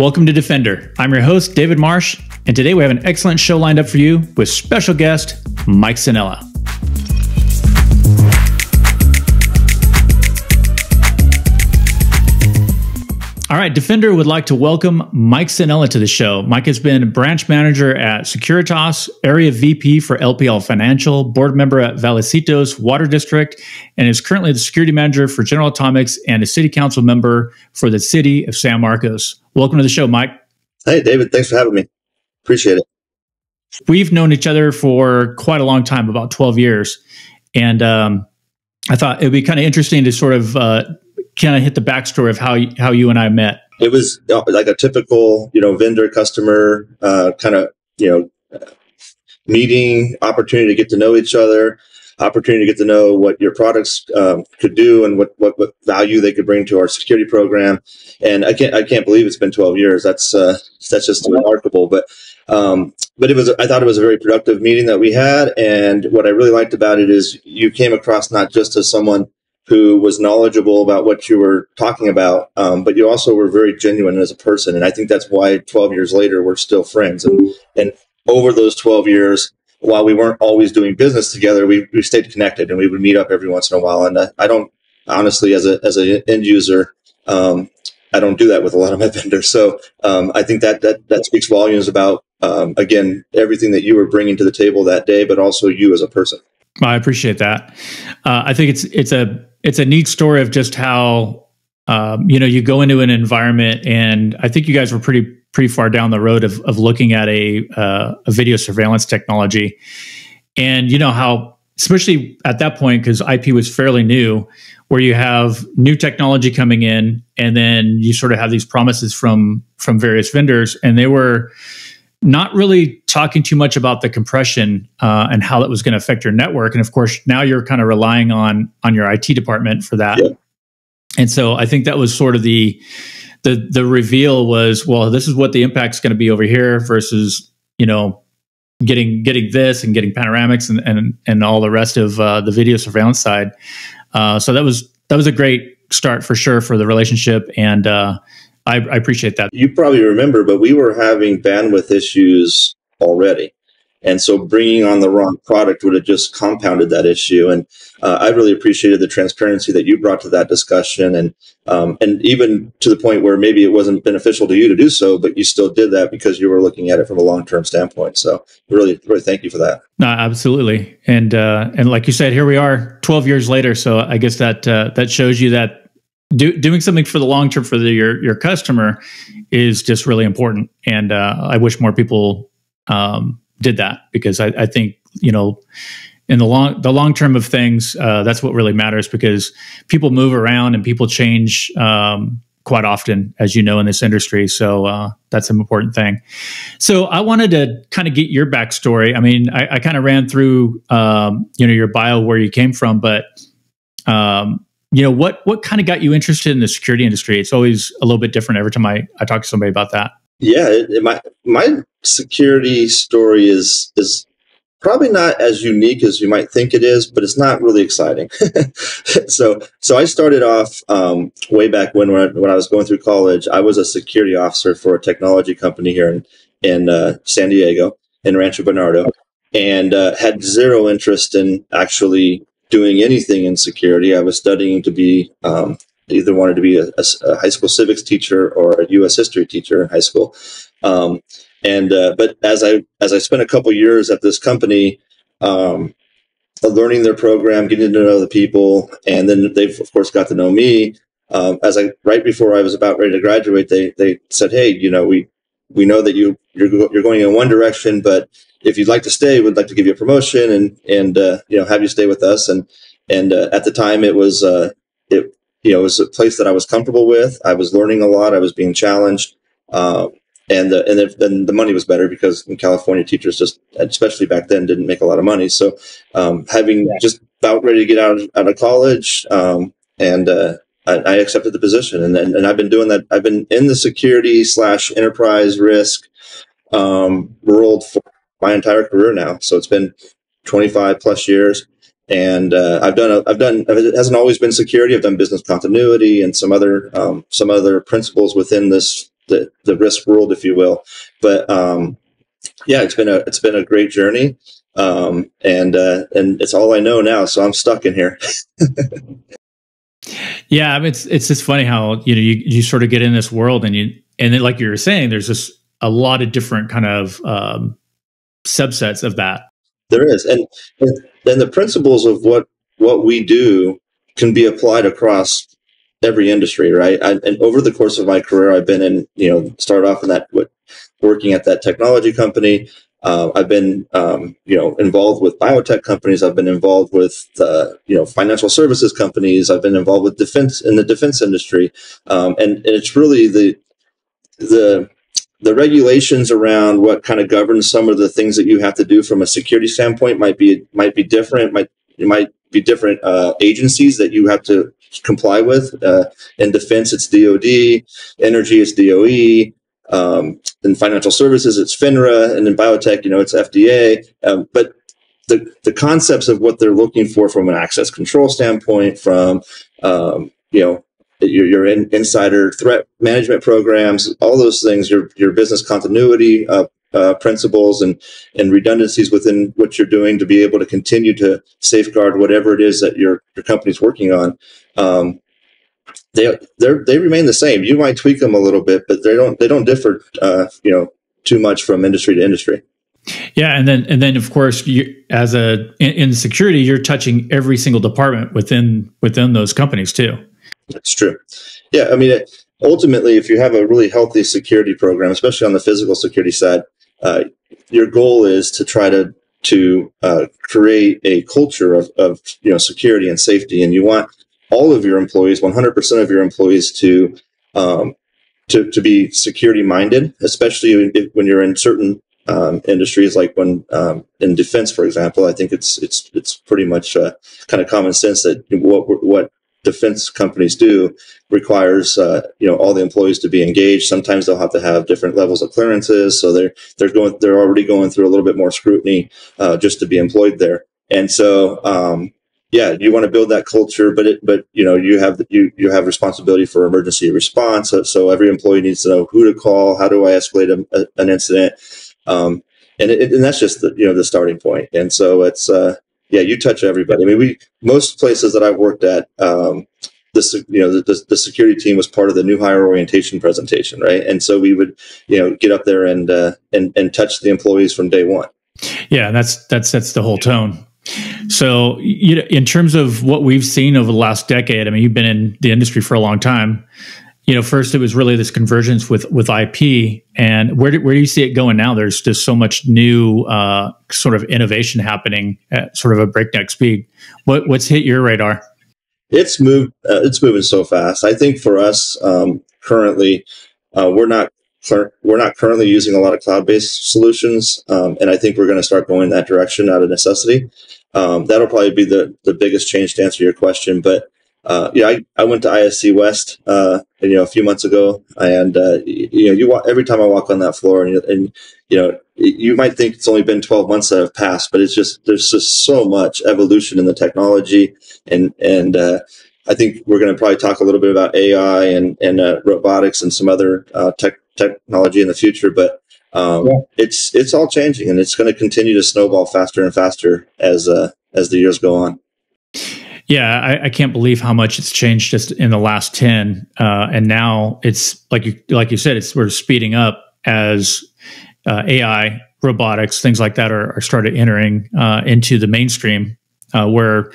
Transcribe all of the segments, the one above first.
Welcome to Defender. I'm your host, David Marsh, and today we have an excellent show lined up for you with special guest, Mike Sannella. All right, Defender would like to welcome Mike Sannella to the show. Mike has been branch manager at Securitas, area VP for LPL Financial, board member at Valecitos Water District, and is currently the security manager for General Atomics and a city council member for the city of San Marcos. Welcome to the show, Mike. Hey, David. Thanks for having me. Appreciate it. We've known each other for quite a long time, about 12 years. And I thought it would be kind of interesting to sort of kind of hit the backstory of how you and I met. It was like a typical, vendor customer kind of, meeting, opportunity to get to know each other, opportunity to get to know what your products could do and what value they could bring to our security program. And I can't believe it's been 12 years. That's just remarkable. But I thought it was a very productive meeting that we had. And what I really liked about it is you came across not just as someone who was knowledgeable about what you were talking about, but you also were very genuine as a person. And I think that's why 12 years later, we're still friends. And over those 12 years, while we weren't always doing business together, we stayed connected and we would meet up every once in a while. And I don't, honestly, as an end user, I don't do that with a lot of my vendors. So I think that speaks volumes about, again, everything that you were bringing to the table that day, but also you as a person. I appreciate that. I think it's a neat story of just how, you go into an environment, and I think you guys were pretty far down the road of looking at a video surveillance technology. And you know how, especially at that point, because IP was fairly new, where you have new technology coming in, and then you sort of have these promises from various vendors, and they were not really talking too much about the compression and how that was going to affect your network. And of course, now you're kind of relying on your IT department for that. Yeah. And so I think that was sort of the reveal was, well, this is what the impact's going to be over here versus, getting this and getting panoramics and all the rest of the video surveillance side. So that was a great start for sure for the relationship. And I appreciate that. You probably remember, but we were having bandwidth issues already. And so bringing on the wrong product would have just compounded that issue. And I really appreciated the transparency that you brought to that discussion. And even to the point where maybe it wasn't beneficial to you to do so, but you still did that because you were looking at it from a long-term standpoint. So really, really thank you for that. No, absolutely. And like you said, here we are 12 years later. So I guess that shows you that doing something for the long term for your customer is just really important. And I wish more people did that, because I think, in the long term of things, that's what really matters, because people move around and people change quite often, as you know, in this industry. So that's an important thing. So I wanted to kind of get your backstory. I mean, I kind of ran through, your bio, where you came from, but what kind of got you interested in the security industry? It's always a little bit different every time I talk to somebody about that. Yeah, my security story is probably not as unique as you might think it is, but it's not really exciting. So I started off way back when I was going through college. I was a security officer for a technology company here in San Diego, in Rancho Bernardo, and had zero interest in actually doing anything in security. I was studying to be either wanted to be a high school civics teacher or a U.S. history teacher in high school. But as I spent a couple years at this company, learning their program, getting to know the people, and then they've of course got to know me. Right before I was about ready to graduate, they said, "Hey, we know that you're going in one direction, but if you'd like to stay, we'd like to give you a promotion and have you stay with us." And at the time, it was it was a place that I was comfortable with. I was learning a lot. I was being challenged, and the money was better, because in California, teachers just, especially back then, didn't make a lot of money. So having just about ready to get out of college, I accepted the position, and I've been doing that. I've been in the security / enterprise risk world for my entire career now. So it's been 25 plus years. And it hasn't always been security. I've done business continuity and some other principles within this the risk world, if you will. But yeah, it's been a great journey, and it's all I know now, so I'm stuck in here. Yeah, I mean, it's just funny how you sort of get in this world, and then like you were saying, there's just a lot of different kind of subsets of that. There is, and the principles of what we do can be applied across every industry, right? And over the course of my career, I've been in, started off in working at that technology company. I've been, involved with biotech companies. I've been involved with, financial services companies. I've been involved with the defense industry. And it's really the regulations around what kind of governs some of the things that you have to do from a security standpoint might be different. It might be different agencies that you have to comply with. In defense, it's DOD. Energy, it's DOE. In financial services, it's FINRA, and in biotech, it's FDA. But the concepts of what they're looking for from an access control standpoint, from your insider threat management programs, all those things, your business continuity principles and redundancies within what you're doing to be able to continue to safeguard whatever it is that your company's working on. They remain the same. You might tweak them a little bit, but they don't differ too much from industry to industry. Yeah, and then of course, in security, you're touching every single department within those companies too. That's true. Yeah, I mean, ultimately, if you have a really healthy security program, especially on the physical security side, your goal is to try to create a culture of security and safety, and you want all of your employees, 100% of your employees, to be security minded, especially when you're in certain industries, like when in defense, for example. I think it's pretty much kind of common sense that what defense companies do requires all the employees to be engaged. Sometimes they'll have to have different levels of clearances, so they're already going through a little bit more scrutiny just to be employed there. And so you want to build that culture, but you have responsibility for emergency response. So every employee needs to know who to call, how do I escalate an incident, and that's just the starting point. And so it's you touch everybody. I mean, most places that I've worked at, the security team was part of the new hire orientation presentation, right? And so we would get up there and touch the employees from day one. Yeah, that sets the whole tone. So, in terms of what we've seen over the last decade, I mean, you've been in the industry for a long time. First it was really this convergence with IP, and where do you see it going now? There's just so much new sort of innovation happening at sort of a breakneck speed. What's hit your radar? It's moving so fast. I think for us currently, we're not currently using a lot of cloud-based solutions, and I think we're going to start going that direction out of necessity. That'll probably be the biggest change to answer your question. But I went to ISC West a few months ago, and every time I walk on that floor, and you might think it's only been 12 months that have passed, but there's just so much evolution in the technology, and I think we're going to probably talk a little bit about AI and robotics and some other technology in the future, but it's all changing, and it's going to continue to snowball faster and faster as the years go on. Yeah, I can't believe how much it's changed just in the last 10, and now it's like you said, we're speeding up as AI, robotics, things like that are started entering into the mainstream. Where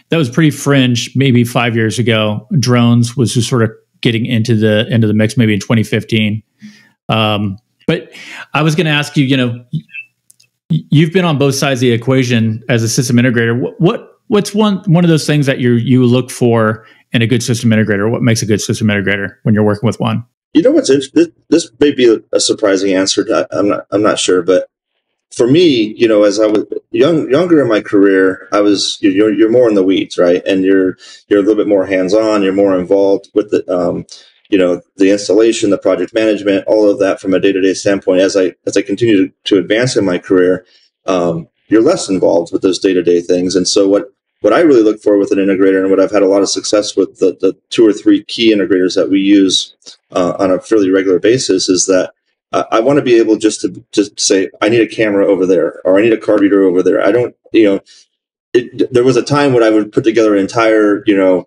that was pretty fringe maybe 5 years ago. Drones was just sort of getting into the mix maybe in 2015. But I was going to ask you, you've been on both sides of the equation as a system integrator. What's one of those things that you look for in a good system integrator? What makes a good system integrator when you're working with one? What's interesting? This may be a surprising answer. I'm not sure, but for me, as I was younger in my career, I was you're more in the weeds, right? And you're a little bit more hands-on. You're more involved with the installation, the project management, all of that from a day-to-day standpoint. As I continue to advance in my career, you're less involved with those day-to-day things. And so what I really look for with an integrator, and what I've had a lot of success with the 2 or 3 key integrators that we use on a fairly regular basis, is that I want to be able just to say, I need a camera over there, or I need a card reader over there. I don't, there was a time when I would put together an entire,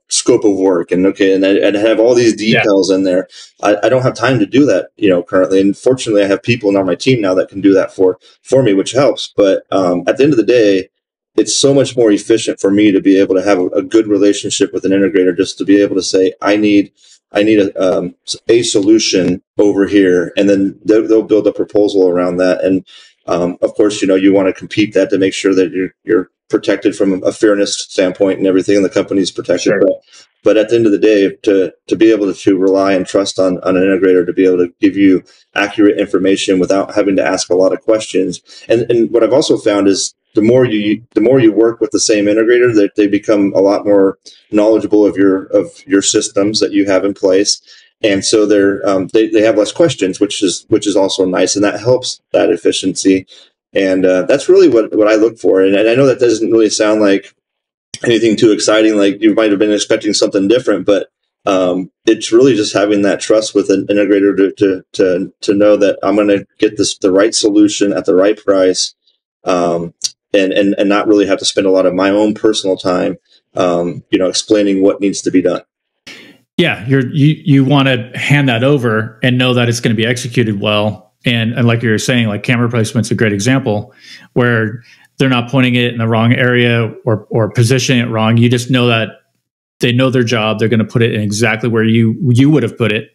scope of work, and and have all these details in there. I don't have time to do that, currently. And fortunately, I have people on my team now that can do that for me, which helps. But at the end of the day, it's so much more efficient for me to be able to have a good relationship with an integrator, just to be able to say, I need a solution over here, and then they'll build a proposal around that. And of course, you want to compete that to make sure that you're protected from a fairness standpoint and everything, and the company's protected. Sure. But at the end of the day, to be able to rely and trust on an integrator to be able to give you accurate information without having to ask a lot of questions. And what I've also found is the more you work with the same integrator, that they become a lot more knowledgeable of your systems that you have in place. And so they have less questions, which is also nice, and that helps that efficiency. And that's really what I look for. And I know that doesn't really sound like anything too exciting, like you might have been expecting something different, but it's really just having that trust with an integrator to know that I'm going to get the right solution at the right price, and not really have to spend a lot of my own personal time, explaining what needs to be done. Yeah, you want to hand that over and know that it's going to be executed well. And like you were saying, like camera placement's a great example, where they're not pointing it in the wrong area or positioning it wrong. You just know that they know their job. They're going to put it in exactly where you would have put it.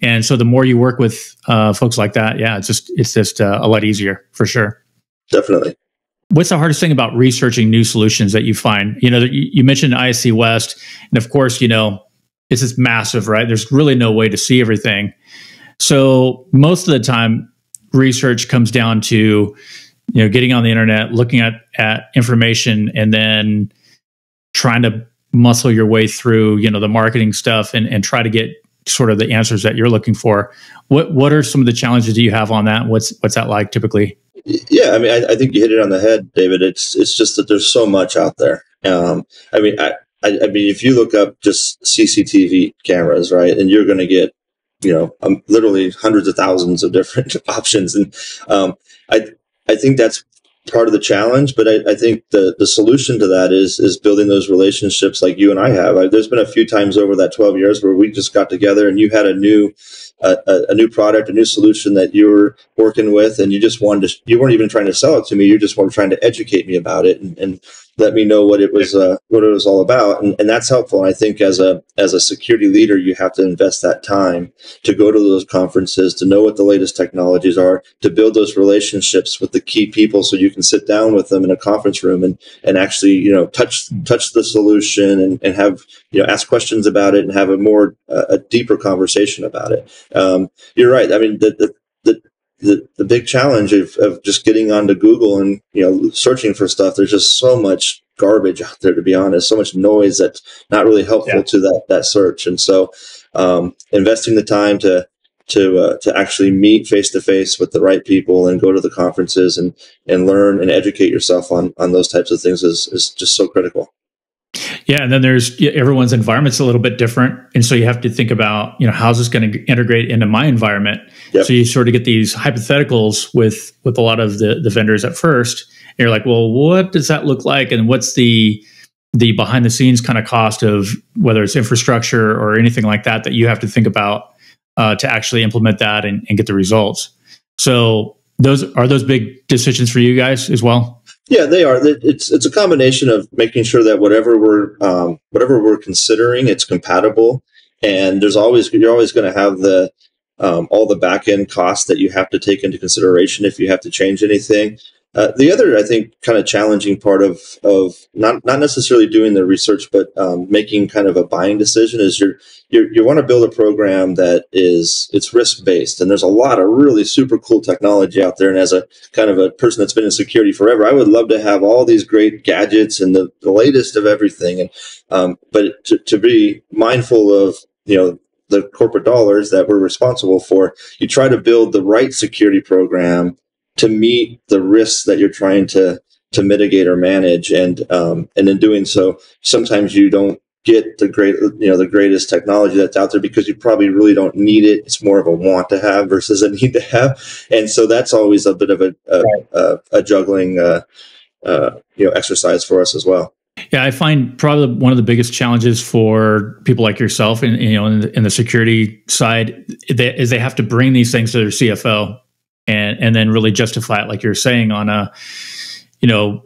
And so the more you work with folks like that, yeah, it's just a lot easier for sure. Definitely. What's the hardest thing about researching new solutions that you find? You mentioned ISC West, and of course, it's just massive, right? There's really no way to see everything. So most of the time, research comes down to, getting on the internet, looking at information, and then trying to muscle your way through, the marketing stuff and try to get sort of the answers that you're looking for. What are some of the challenges that you have on that? What's that like typically? Yeah, I mean, I think you hit it on the head, David. It's just that there's so much out there. I mean, if you look up just CCTV cameras, right, and you're going to get, literally hundreds of thousands of different options. And I think that's part of the challenge, but I think the solution to that is building those relationships like you and I have. There's been a few times over that 12 years where we just got together and you had a new product, a new solution that you were working with, and you weren't even trying to sell it to me. You just were trying to educate me about it and let me know what it was all about. And that's helpful. And I think as a security leader, you have to invest that time to go to those conferences, to know what the latest technologies are, to build those relationships with the key people so you can sit down with them in a conference room and actually, touch the solution and have, ask questions about it and have a deeper conversation about it. You're right. I mean, the big challenge of just getting onto Google and, searching for stuff, there's just so much garbage out there, to be honest, so much noise that's not really helpful to that search. And so, investing the time to actually meet face to face with the right people and go to the conferences and learn and educate yourself on those types of things is just so critical. Yeah, and then there's everyone's environment's a little bit different, and so you have to think about how's this going to integrate into my environment. Yep. So you sort of get these hypotheticals with a lot of the vendors at first, and you're like, well, what does that look like, and what's the behind the scenes kind of cost of whether it's infrastructure or anything like that you have to think about to actually implement that and get the results. So those big decisions for you guys as well? Yeah, they are. It's a combination of making sure that whatever we're considering, it's compatible, and you're always going to have all the back end costs that you have to take into consideration if you have to change anything. The other, I think, kind of challenging part of not necessarily doing the research, but making kind of a buying decision is you want to build a program that it's risk based, and there's a lot of really super cool technology out there. And as a kind of a person that's been in security forever, I would love to have all these great gadgets and the latest of everything. And but to be mindful of the corporate dollars that we're responsible for, you try to build the right security program to meet the risks that you're trying to mitigate or manage, and in doing so, sometimes you don't get the greatest technology that's out there because you probably really don't need it. It's more of a want to have versus a need to have, and so that's always a bit of a juggling exercise for us as well. Yeah, I find probably one of the biggest challenges for people like yourself, in the security side, is they have to bring these things to their CFO and then really justify it, like you're saying, on a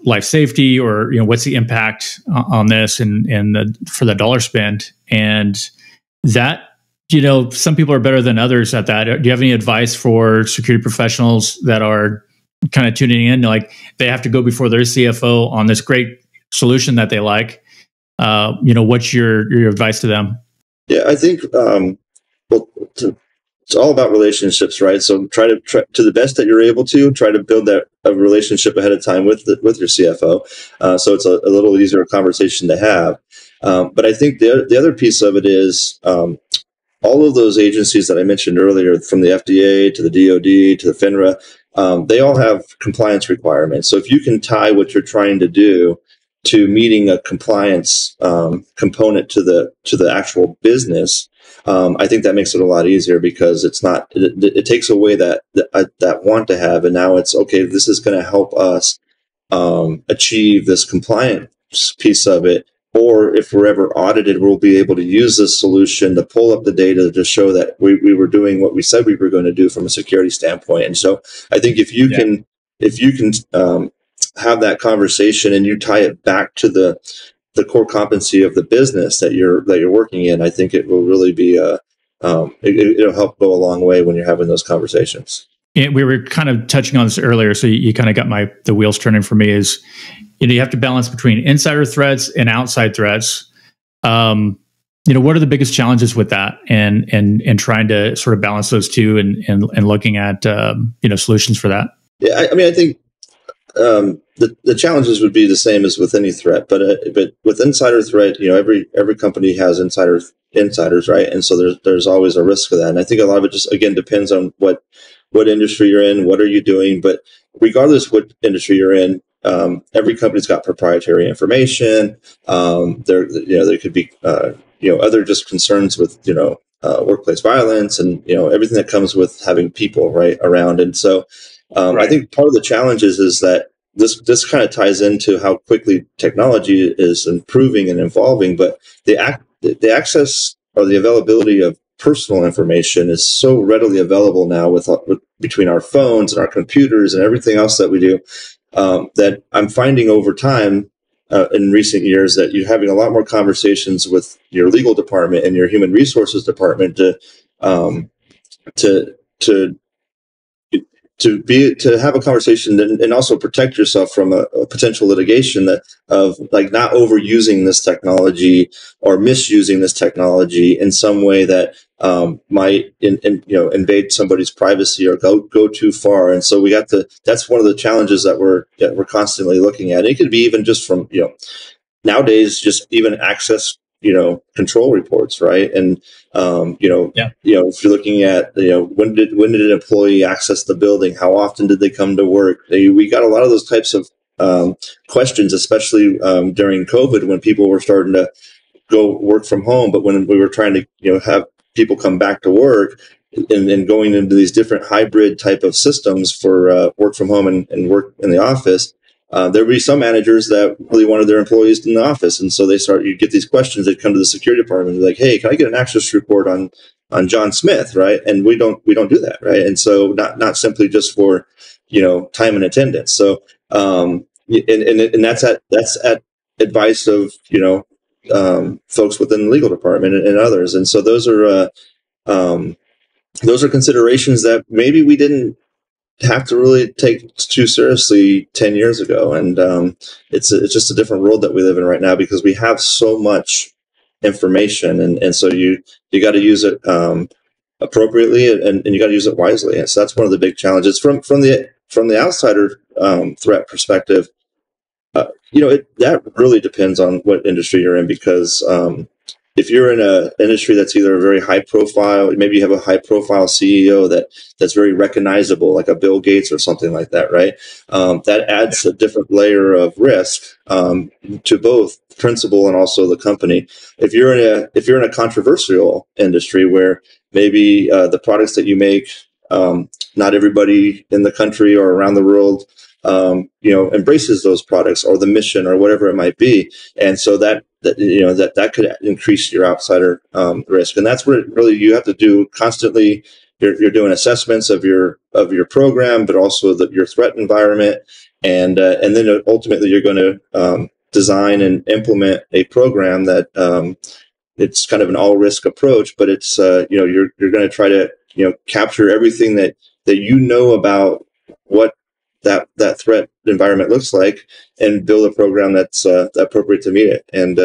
life safety, or what's the impact on this and for the dollar spent, and that some people are better than others at that. Do you have any advice for security professionals that are kind of tuning in, like they have to go before their CFO on this great solution that they like? What's your advice to them? Yeah, I think it's all about relationships, right? So try to the best that you're able to try to build a relationship ahead of time with your CFO, so it's a little easier conversation to have. But I think the other piece of it is all of those agencies that I mentioned earlier, from the FDA to the DOD to the FINRA, they all have compliance requirements. So if you can tie what you're trying to do to meeting a compliance component to the actual business, I think that makes it a lot easier, because it takes away that want to have, and now it's okay. This is going to help us achieve this compliance piece of it. Or if we're ever audited, we'll be able to use this solution to pull up the data to show that we were doing what we said we were going to do from a security standpoint. And so I think if you can have that conversation and you tie it back to the core competency of the business that you're working in, I think it will really be it'll help go a long way when you're having those conversations. Yeah, we were kind of touching on this earlier, so you kind of got the wheels turning for me. Is you have to balance between insider threats and outside threats. What are the biggest challenges with that, and trying to sort of balance those two, and looking at solutions for that? Yeah, I think the challenges would be the same as with any threat, but with insider threat, every company has insiders, right? And so there's always a risk of that. And I think a lot of it just, again, depends on what industry you're in, what are you doing. But regardless what industry you're in, every company's got proprietary information. There could be other just concerns with workplace violence, and everything that comes with having people right around. And so I think part of the challenge is that this kind of ties into how quickly technology is improving and evolving, but the access or the availability of personal information is so readily available now with between our phones and our computers and everything else that we do, that I'm finding over time in recent years that you're having a lot more conversations with your legal department and your human resources department to have a conversation and also protect yourself from a potential litigation of like not overusing this technology or misusing this technology in some way that might invade somebody's privacy or go too far. And so that's one of the challenges that we're constantly looking at. It could be even just from nowadays, just even access control reports, right? And if you're looking at when did an employee access the building, how often did they come to work? We got a lot of those types of questions, especially during COVID, when people were starting to go work from home. But when we were trying to have people come back to work, and going into these different hybrid type of systems for work from home and work in the office, there would be some managers that really wanted their employees in the office. And so you get these questions. They'd come to the security department and be like, hey, can I get an access report on John Smith? Right. And we don't do that. Right. And so not simply just for, time and attendance. So, and that's at advice of, folks within the legal department and others. And so those are considerations that maybe we didn't have to really take too seriously 10 years ago. And it's just a different world that we live in right now, because we have so much information. And so you got to use it appropriately, and you got to use it wisely. And so that's one of the big challenges from the outsider threat perspective. That really depends on what industry you're in, because if you're in an industry that's either a very high profile, maybe you have a high profile CEO that's very recognizable, like a Bill Gates or something like that, right? That adds a different layer of risk to both principal and also the company. If you're in a controversial industry where maybe the products that you make, not everybody in the country or around the world embraces those products or the mission or whatever it might be, and so that could increase your outsider risk, and that's what really you have to do constantly. You're doing assessments of your program, but also your threat environment, and then ultimately you're going to design and implement a program that it's kind of an all risk approach, but it's you're going to try to capture everything that about what that threat environment looks like, and build a program that's appropriate to meet it, and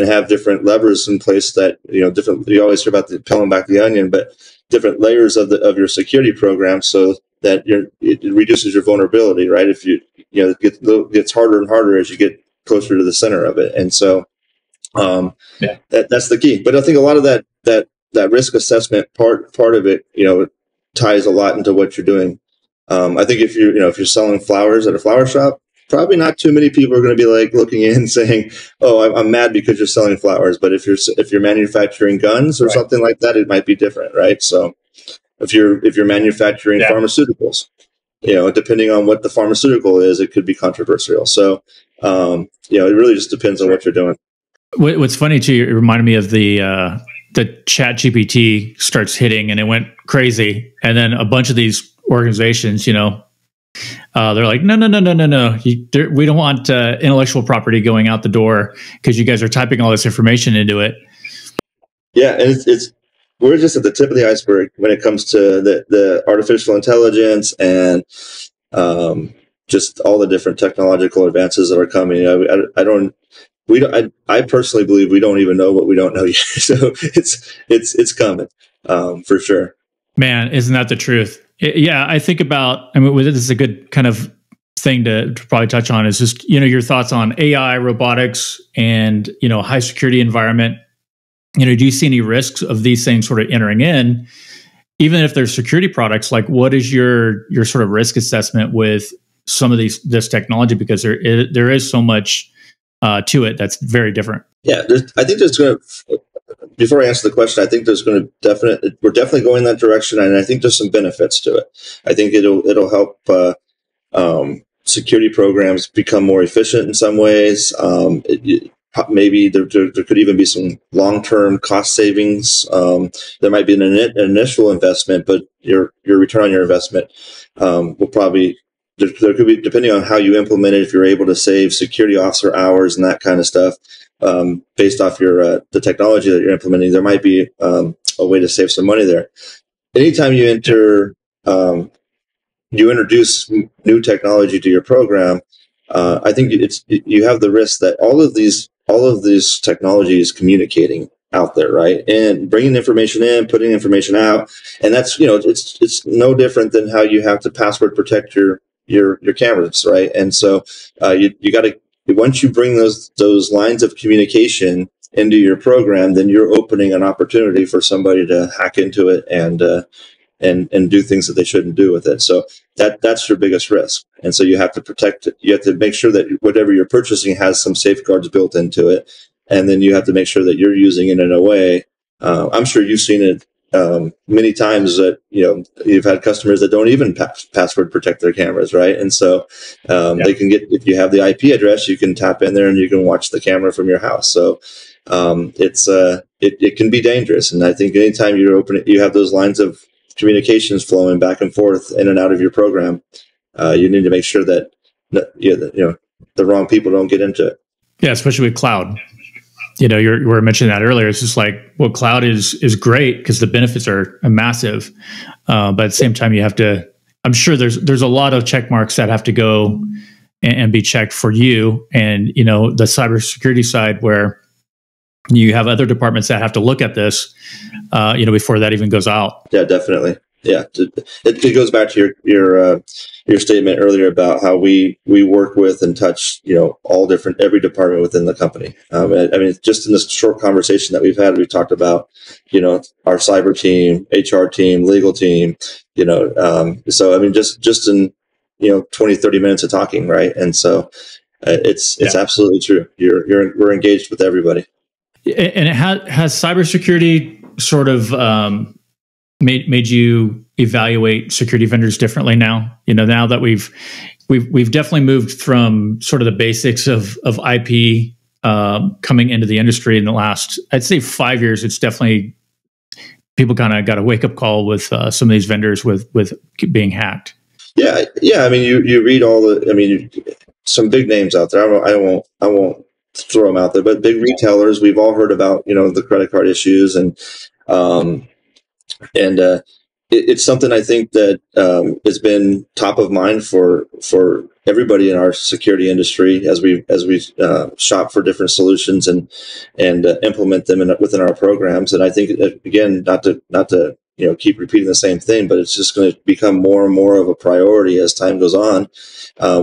have different levers in place that different. You always hear about the peeling back the onion, but different layers of your security program, so that it reduces your vulnerability. Right? If it gets harder and harder as you get closer to the center of it, and so that's the key. But I think a lot of that risk assessment part of it, ties a lot into what you're doing. I think if you're selling flowers at a flower shop, probably not too many people are going to be like looking in saying, "Oh, I'm mad because you're selling flowers." But if you're manufacturing guns or something like that, it might be different, right? So if you're manufacturing pharmaceuticals, depending on what the pharmaceutical is, it could be controversial. So it really just depends on what you're doing. What's funny too, it reminded me of the Chat GPT starts hitting and it went crazy, and then a bunch of these organizations, they're like, no, we don't want intellectual property going out the door because you guys are typing all this information into it. Yeah, and we're just at the tip of the iceberg when it comes to the artificial intelligence and just all the different technological advances that are coming. I personally believe we don't even know what we don't know yet. So it's coming for sure. Man, isn't that the truth? I think about, this is a good kind of thing to probably touch on, is just, your thoughts on AI, robotics, and, high security environment. Do you see any risks of these things sort of entering in, even if they're security products? Like, what is your sort of risk assessment with some of this technology? Because there is so much to it that's very different. Yeah, I think there's going to, before I answer the question, I think we're definitely going that direction, and I think there's some benefits to it. I think it'll help security programs become more efficient in some ways. Maybe there could even be some long-term cost savings. There might be an initial investment, but your return on your investment will probably. There could be, depending on how you implement it, if you're able to save security officer hours and that kind of stuff, based off the technology that you're implementing, there might be a way to save some money there. Anytime you introduce new technology to your program, I think you have the risk that all of this technology is communicating out there, right? And bringing information in, putting information out, and that's it's no different than how you have to password protect your cameras, right? And so you got to, once you bring those lines of communication into your program, then you're opening an opportunity for somebody to hack into it and do things that they shouldn't do with it. So that's your biggest risk. And so you have to protect it. You have to make sure that whatever you're purchasing has some safeguards built into it, and then you have to make sure that you're using it in a way. I'm sure you've seen it many times that you've had customers that don't even password protect their cameras, right? And so they can get, if you have the IP address, you can tap in there and you can watch the camera from your house. So it can be dangerous, and I think anytime you have those lines of communications flowing back and forth in and out of your program, you need to make sure that the wrong people don't get into it. Yeah, especially with cloud. You were mentioning that earlier. It's just like, well, cloud is great because the benefits are massive, but at the same time, you have to. I'm sure there's a lot of check marks that have to go and be checked for you, and the cybersecurity side where you have other departments that have to look at this, before that even goes out. Yeah, definitely. yeah. It goes back to your statement earlier about how we work with and touch, every department within the company. I mean, just in this short conversation that we've had, we've talked about, our cyber team, HR team, legal team, so I mean, just in 20, 30 minutes of talking, right? And so it's absolutely true. We're engaged with everybody. And has cybersecurity sort of made you evaluate security vendors differently now? Now that we've definitely moved from sort of the basics of IP coming into the industry in the last, I'd say 5 years. It's definitely, people kind of got a wake up call with some of these vendors with being hacked. Yeah. I mean, you read some big names out there. I won't throw them out there, but big retailers, we've all heard about, the credit card issues, and it's something I think that has been top of mind for everybody in our security industry as we shop for different solutions and implement them within our programs. And I think, again, not to keep repeating the same thing, but it's just going to become more and more of a priority as time goes on.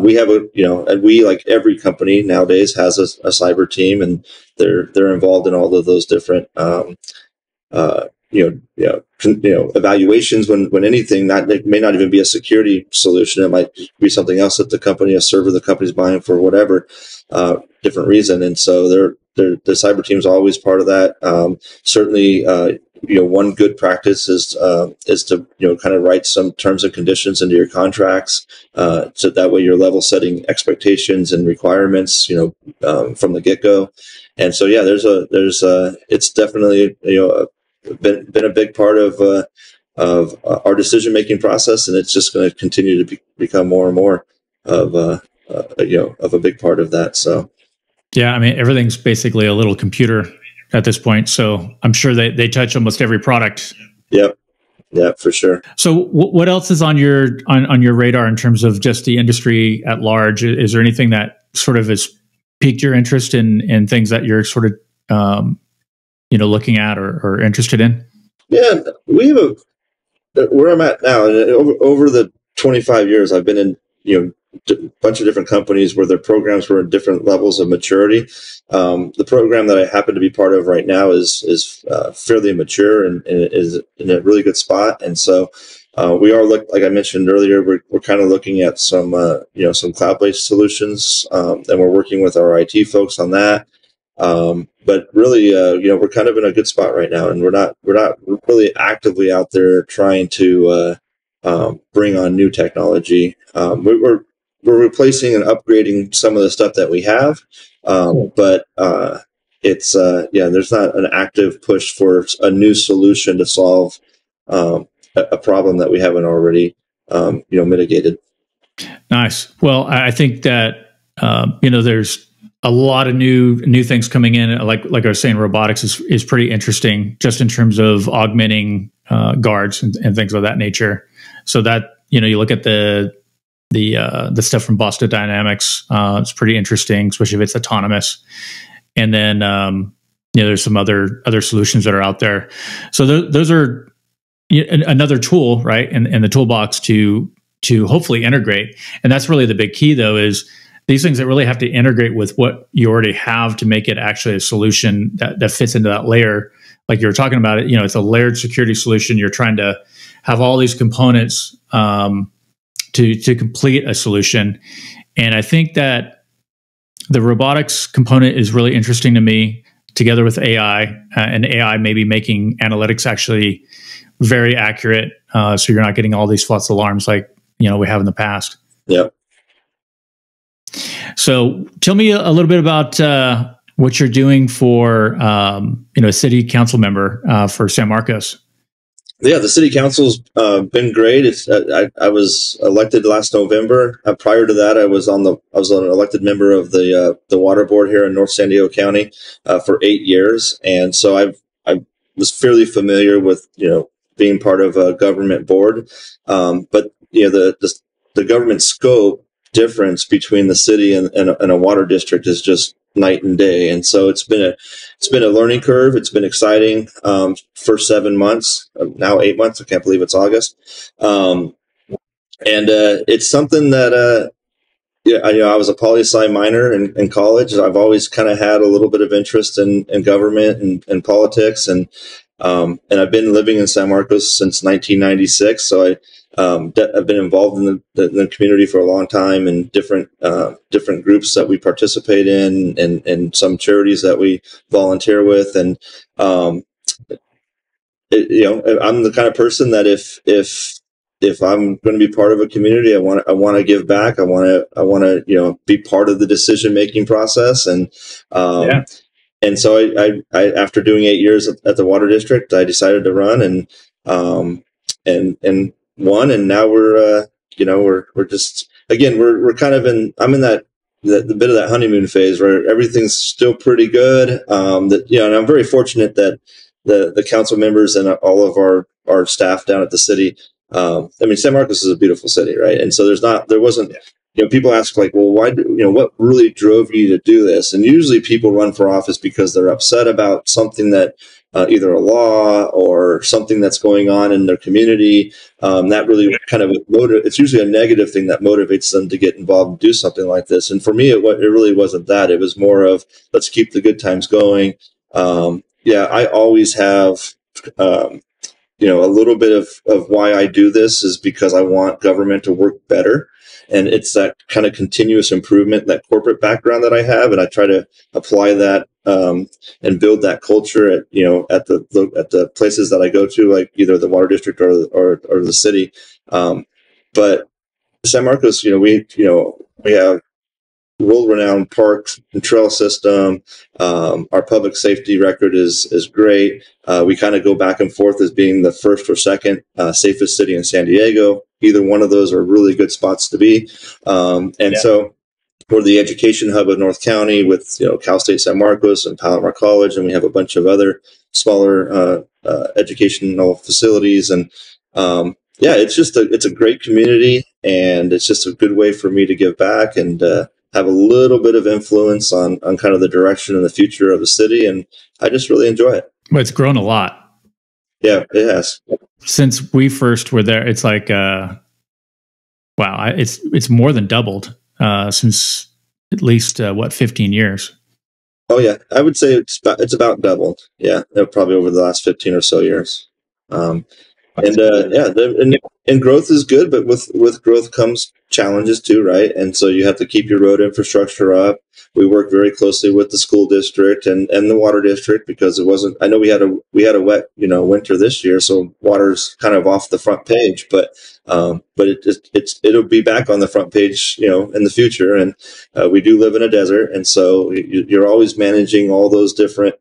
We have and we, like every company nowadays, has a cyber team, and they're involved in all of those different evaluations when anything, it may not even be a security solution. It might be something else that a server the company's buying for whatever different reason. And so the cyber team is always part of that. Certainly, one good practice is to kind of write some terms and conditions into your contracts, so that way you're level setting expectations and requirements from the get go. And so it's definitely been a big part of our decision making process, and it's just going to continue to become more and more of a big part of that. So yeah, I mean, everything's basically a little computer at this point, so I'm sure they touch almost every product. Yep. Yeah, for sure. So what else is on your radar in terms of just the industry at large? Is there anything that sort of has piqued your interest in things that you're sort of looking at or interested in? Yeah, we have where I'm at now, over the 25 years I've been in a bunch of different companies where their programs were in different levels of maturity. The program that I happen to be part of right now is fairly mature and is in a really good spot. And so we are, like I mentioned earlier, we're kind of looking at some cloud-based solutions, and we're working with our IT folks on that. But really, we're kind of in a good spot right now, and we're not really actively out there trying to bring on new technology. We're replacing and upgrading some of the stuff that we have, but it's there's not an active push for a new solution to solve a problem that we haven't already mitigated. Nice. Well, I think that there's a lot of new things coming in. Like I was saying, robotics is pretty interesting, just in terms of augmenting guards and things of that nature. So that you look at the stuff from Boston Dynamics, it's pretty interesting, especially if it's autonomous. And then there's some other solutions that are out there. So those are another tool, right, in the toolbox to hopefully integrate. And that's really the big key, though, is these things that really have to integrate with what you already have to make it actually a solution that fits into that layer. Like you were talking about it, it's a layered security solution. You're trying to have all these components to complete a solution. And I think that the robotics component is really interesting to me, together with AI, and AI maybe making analytics actually very accurate, so you're not getting all these false alarms like we have in the past. Yep. So tell me a little bit about what you're doing for a city council member for San Marcos. Yeah, the city council's been great. I was elected last November. Prior to that, I was an elected member of the water board here in North San Diego County for 8 years, and so I was fairly familiar with being part of a government board. But the government scope difference between the city and a water district is just night and day. And so it's been a learning curve. It's been exciting. For 7 months, now 8 months. I can't believe it's August. It's something that, yeah, I was a poli-sci minor in college. I've always kind of had a little bit of interest in government and politics, and I've been living in San Marcos since 1996. So I've been involved in the community for a long time, and different groups that we participate in, and some charities that we volunteer with, and I'm the kind of person that if I'm going to be part of a community, I want to give back. I want to be part of the decision making process. And and so I after doing 8 years at the water district, I decided to run and won. And now we're just, again, we're kind of I'm in that the bit of that honeymoon phase where everything's still pretty good. And I'm very fortunate that the council members and all of our staff down at the city. San Marcos is a beautiful city, right? And so there wasn't, people ask like, well, why, what really drove you to do this? And usually people run for office because they're upset about something that, either a law or something that's going on in their community. That really kind of it's usually a negative thing that motivates them to get involved and do something like this. And for me, it really wasn't that. It was more of, let's keep the good times going. I always have, a little bit of why I do this is because I want government to work better. And it's that kind of continuous improvement, that corporate background that I have. And I try to apply that, and build that culture at the places that I go to, like either the water district or the city. But San Marcos, we have world-renowned parks and trail system. Our public safety record is great. We kind of go back and forth as being the first or second safest city in San Diego. Either one of those are really good spots to be. So we're the education hub of North County with Cal State San Marcos and Palomar College, and we have a bunch of other smaller educational facilities. And it's a great community, and it's just a good way for me to give back and have a little bit of influence on kind of the direction and the future of the city. And I just really enjoy it. Well, it's grown a lot. Yeah, it has. Since we first were there, it's like, wow, it's more than doubled since at least, 15 years? Oh, yeah. I would say it's about doubled. Yeah, probably over the last 15 or so years. And growth is good, but with growth comes challenges too, right? And so you have to keep your road infrastructure up. We work very closely with the school district and the water district because it wasn't. I know we had a wet winter this year, so water's kind of off the front page, but it'll be back on the front page in the future. And we do live in a desert, and so you're always managing all those different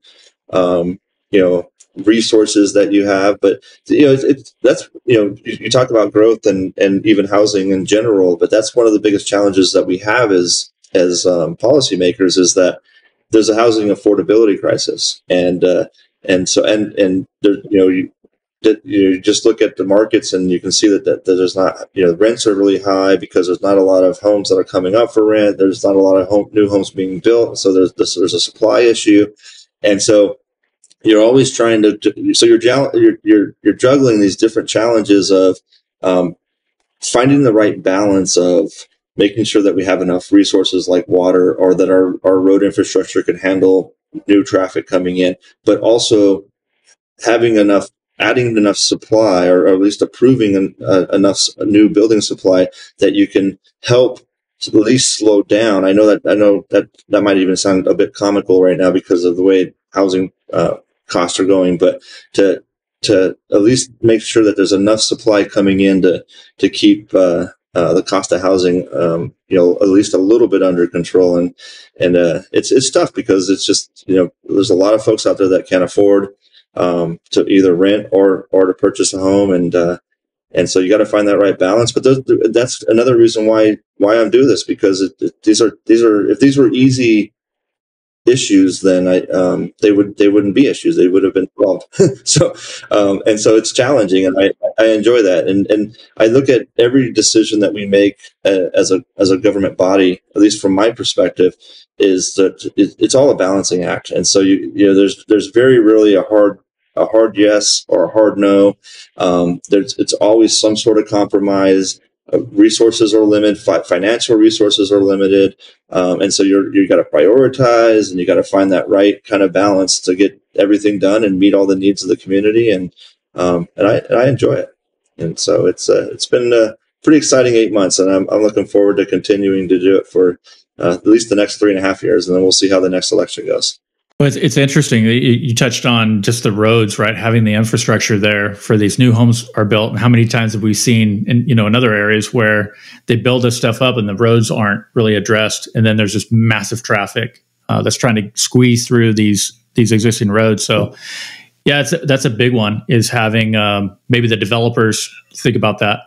resources that you have. But you talk about growth and even housing in general, but that's one of the biggest challenges that we have as policymakers, is that there's a housing affordability crisis. And you just look at the markets and you can see that there's not, rents are really high because there's not a lot of homes that are coming up for rent. There's not a lot of new homes being built. So there's a supply issue. And so you're always trying so you're juggling these different challenges of finding the right balance of making sure that we have enough resources like water, or that our road infrastructure can handle new traffic coming in, but also adding enough supply, or at least approving enough new building supply that you can help at least slow down. I know that might even sound a bit comical right now because of the way housing costs are going, but to at least make sure that there's enough supply coming in to keep the cost of housing at least a little bit under control. And it's tough because it's just there's a lot of folks out there that can't afford to either rent or to purchase a home, and so you got to find that right balance. But that's another reason why I'm doing this, because if these were easy issues, then they wouldn't be issues. They would have been solved. So and so it's challenging, and I enjoy that. And I look at every decision that we make as a government body, at least from my perspective, is that it's all a balancing act. And so you know there's very rarely a hard yes or a hard no. It's always some sort of compromise. Resources are limited. Financial resources are limited, and so you got to prioritize, and you got to find that right kind of balance to get everything done and meet all the needs of the community. And I enjoy it, and so it's been a pretty exciting 8 months, and I'm looking forward to continuing to do it for at least the next 3.5 years, and then we'll see how the next election goes. Well, it's interesting. You touched on just the roads, right? Having the infrastructure there for these new homes are built. And how many times have we seen in other areas where they build this stuff up and the roads aren't really addressed, and then there's just massive traffic that's trying to squeeze through these existing roads. So, yeah, that's a big one. Is having maybe the developers think about that.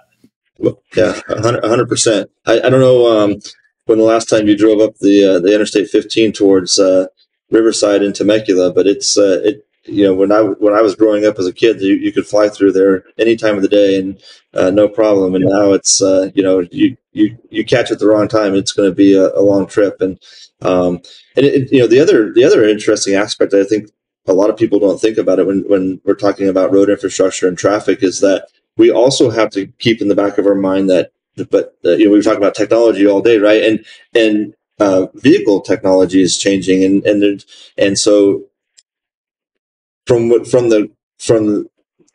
Well, yeah, 100%. I don't know when the last time you drove up the Interstate 15 towards Riverside and Temecula, but it's when I was growing up as a kid, you could fly through there any time of the day and no problem. And now it's you catch it the wrong time, it's going to be a long trip. And the other interesting aspect I think a lot of people don't think about it when we're talking about road infrastructure and traffic is that we also have to keep in the back of our mind that we've talked about technology all day, right? And vehicle technology is changing, and so from the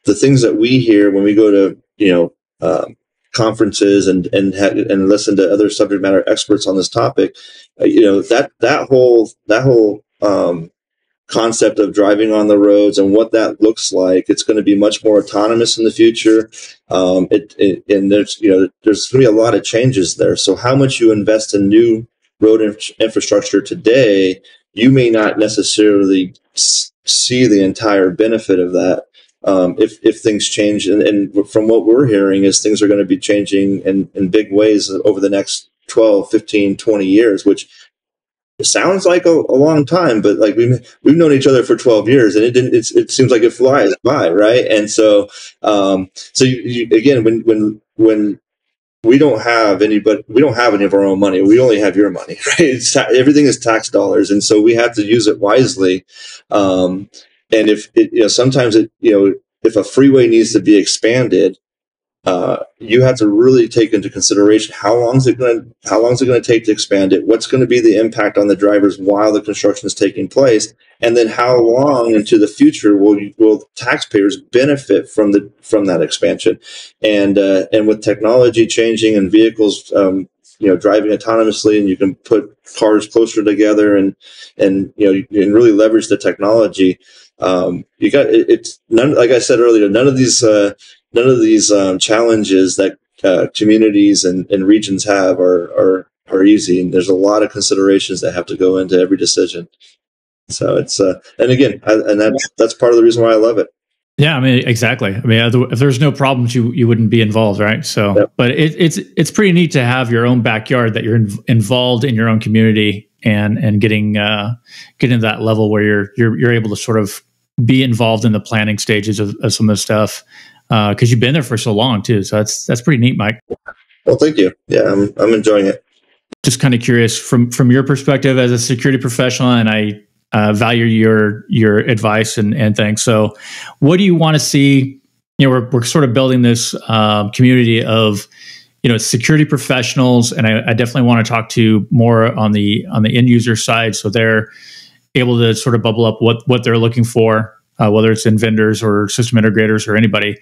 things that we hear when we go to conferences and listen to other subject matter experts on this topic, that whole concept of driving on the roads and what that looks like, it's going to be much more autonomous in the future. And there's going to be a lot of changes there. So how much you invest in new road infrastructure today, you may not necessarily see the entire benefit of that if things change. And from what we're hearing is things are going to be changing in big ways over the next 12, 15, 20 years, which sounds like a long time, but like we've known each other for 12 years, and it seems like it flies by, right? And so again, when we don't have any of our own money, we only have your money, right? Everything is tax dollars, and so we have to use it wisely. And if sometimes if a freeway needs to be expanded, you have to really take into consideration how long is it going to take to expand it? What's going to be the impact on the drivers while the construction is taking place? And then how long into the future will taxpayers benefit from that expansion? And with technology changing and vehicles driving autonomously, and you can put cars closer together and really leverage the technology. It's none, like I said earlier, none of these challenges that communities and regions have are easy, and there's a lot of considerations that have to go into every decision. So it's and again, that's part of the reason why I love it. Yeah, I mean, exactly. I mean, if there's no problems, you wouldn't be involved, right? So, yep. But it's pretty neat to have your own backyard, that you're involved in your own community and getting to that level where you're able to sort of be involved in the planning stages of some of the stuff. Because you've been there for so long too, so that's pretty neat, Mike. Well, thank you. Yeah, I'm enjoying it. Just kind of curious from your perspective as a security professional, and I value your advice and things. So, what do you want to see? We're sort of building this community of security professionals, and I definitely want to talk to more on the end user side, so they're able to sort of bubble up what they're looking for. Whether it's in vendors or system integrators or anybody.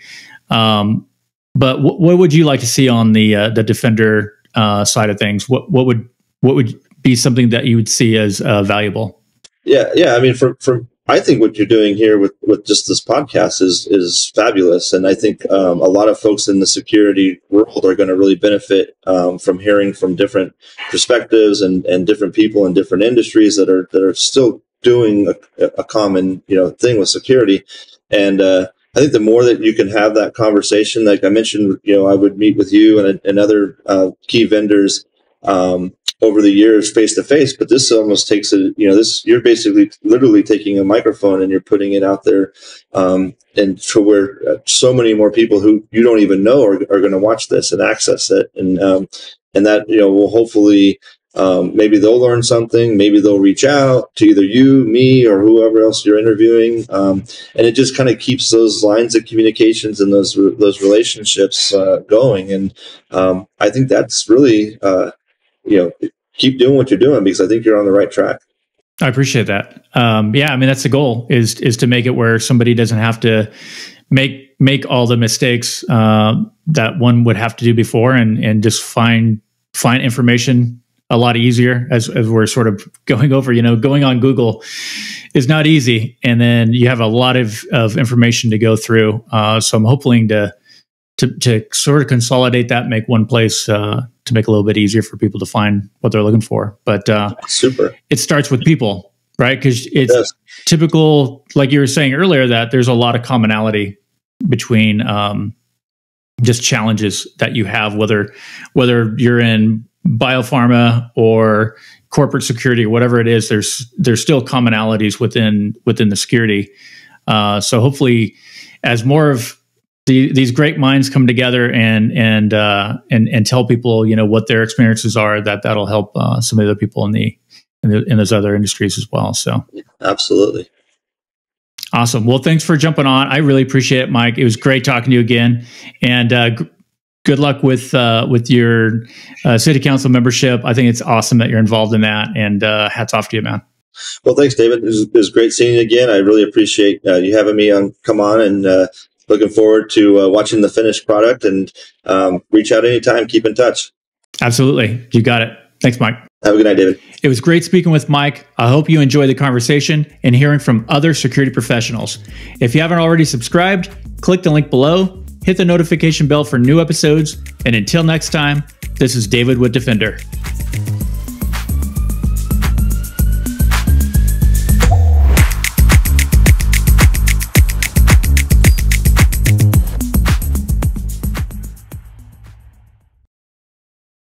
But what would you like to see on the defender side of things? What would be something that you would see as valuable? Yeah. I mean, I think what you're doing here with just this podcast is fabulous, and I think a lot of folks in the security world are going to really benefit from hearing from different perspectives and different people in different industries that are still doing a common thing with security. And I think the more that you can have that conversation, like I mentioned, I would meet with you and other key vendors over the years face to face, but this almost takes it, you're basically literally taking a microphone and you're putting it out there, and to where so many more people who you don't even know are going to watch this and access it. And that, will hopefully, maybe they'll learn something, maybe they'll reach out to either you, me, or whoever else you're interviewing. And it just kind of keeps those lines of communications and those relationships going. And I think that's really, keep doing what you're doing, because I think you're on the right track. I appreciate that. Yeah, I mean, that's the goal, is to make it where somebody doesn't have to make all the mistakes that one would have to do before, and just find information a lot easier, as we're sort of going over. Going on Google is not easy, and then you have a lot of information to go through. So I'm hoping to sort of consolidate that, make one place to make it a little bit easier for people to find what they're looking for. But super, it starts with people, right? Because it's typical, like you were saying earlier, that there's a lot of commonality between just challenges that you have, whether you're in biopharma or corporate security or whatever it is. There's still commonalities within the security. So hopefully, as more of these great minds come together and tell people, what their experiences are, that'll help some of the other people in those other industries as well. So absolutely. Awesome. Well, thanks for jumping on. I really appreciate it, Mike. It was great talking to you again, and good luck with your city council membership. I think it's awesome that you're involved in that, and hats off to you, man. Well, thanks, David. It was great seeing you again. I really appreciate you having me come on, and looking forward to watching the finished product, and reach out anytime. Keep in touch. Absolutely. You got it. Thanks, Mike. Have a good night, David. It was great speaking with Mike. I hope you enjoyed the conversation and hearing from other security professionals. If you haven't already subscribed, click the link below, hit the notification bell for new episodes, and until next time, this is David with Defender.